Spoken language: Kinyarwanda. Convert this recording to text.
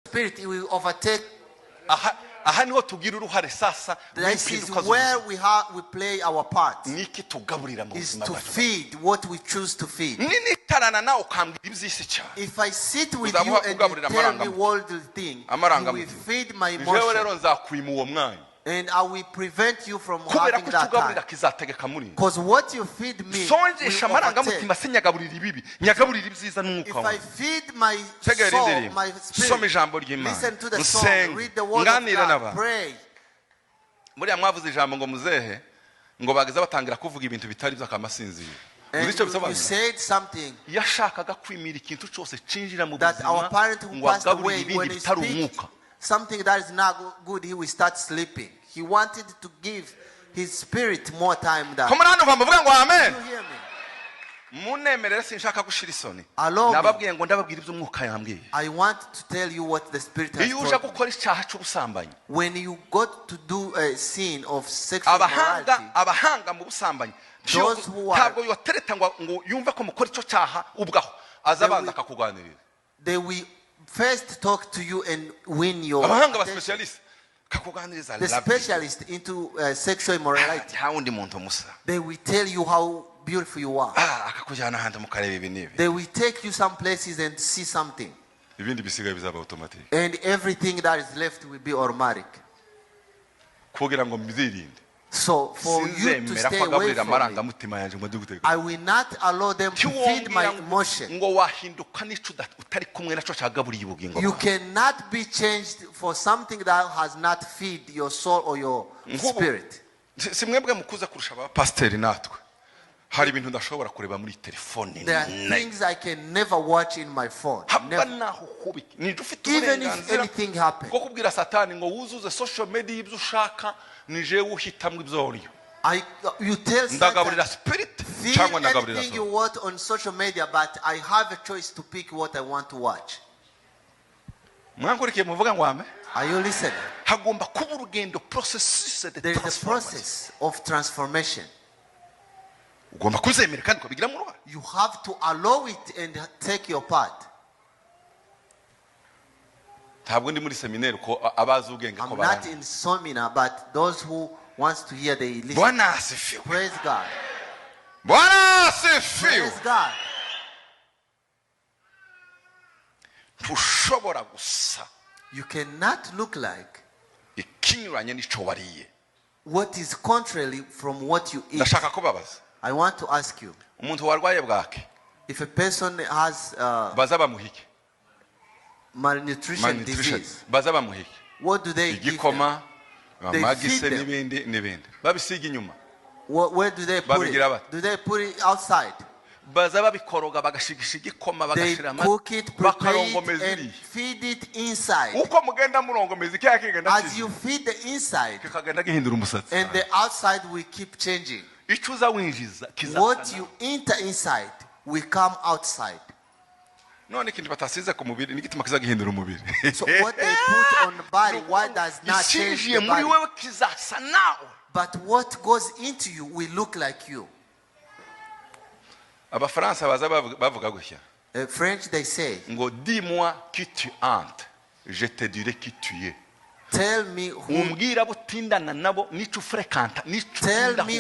spirit, it will overtake. aha niho tugira uruhare sasa. This is where we play our part. Niki tugaburira mu Is buzima to bwacu. feed what we choose to feed. Ninitarana nawe ukambwira iby'isi cyane. If I sit with you and you tell me worldly things, you will feed my Jewe rero emotion. nzakwima uwo mwanya. And I will prevent you from Kubera having ko that tugaburira time. kizategeka muri. Because what you feed me Sonjesha will amarangamutima overtake. sinyagaburira ibibi, nyagaburira ibyiza n'umwuka If wawe. I feed my Tegera soul, indirimbo. my Soma spirit, ijambo ry'Imana. listen to the song, Musenge. read the word of Nganira God, n'abantu. pray. Muri mwavuze ijambo ngo muzehe ngo bageze batangira kuvuga ibintu bitari by'akamasinzira. And you said something yashakaga kwimira ikintu cyose cinjira mu that our buzima parent who ngo passed agaburire away, ibindi when he bitari speaks umwuka. something that is not good, he will start sleeping. He wanted to give his spirit more time than. Ko murano bamuvuga ngo amen. You hear me? Munemerere sinshaka gushira isoni. Allow me. Nababwiye ngo ndababwira iby'umwuka yambwiye. I want to tell you what the spirit has Iyo uje told me. gukora icyaha cy'ubusambanyi. When you got to do a sin of sexual immorality, abahanga mu busambanyi those who are- ntabwo yotereta ngo yumve ko mukora icyo cyaha ubwaho azabanza akakuganirira. they will first talk to you and win your Abahanga ba attention. specialist kakuganiriza The specialist into sexual immorality, nta wundi muntu musa. they will tell you how beautiful you are. Akakujyana ahandi mukareba ibi n'ibi. They will take you some places and see something. Ibindi bisigaye bizaba automatic. And everything that is left will be automatic. Kugira ngo muzirinde. So for you to stay away from me, I will not allow them to feed my emotion. You cannot be changed for something that has not fed your soul or your spirit. There are things I can never watch in my phone. Never. Even if anything happens. You tell Satan, feed anything you want on social media, but I have a choice to pick what I want to watch. Are you listening? There is a process of transformation. You have to allow it and take your part. I'm not in seminar, but those who wants to hear, they listen. Praise God. Praise God. You cannot look like what is contrary from what you eat. I want to ask you, if a person has malnutrition disease, what do they give them? They feed them. Where do they put it? Do they put it outside? They cook it, prepare it, and feed it inside. As you feed the inside, and the outside will keep changing. What you enter inside will come outside. So what they put on the body, what does not change the body. But what goes into you will look like you. French, they say, dis-moi qui tu entres, je te dirai qui tu es. Tell me who. Tell me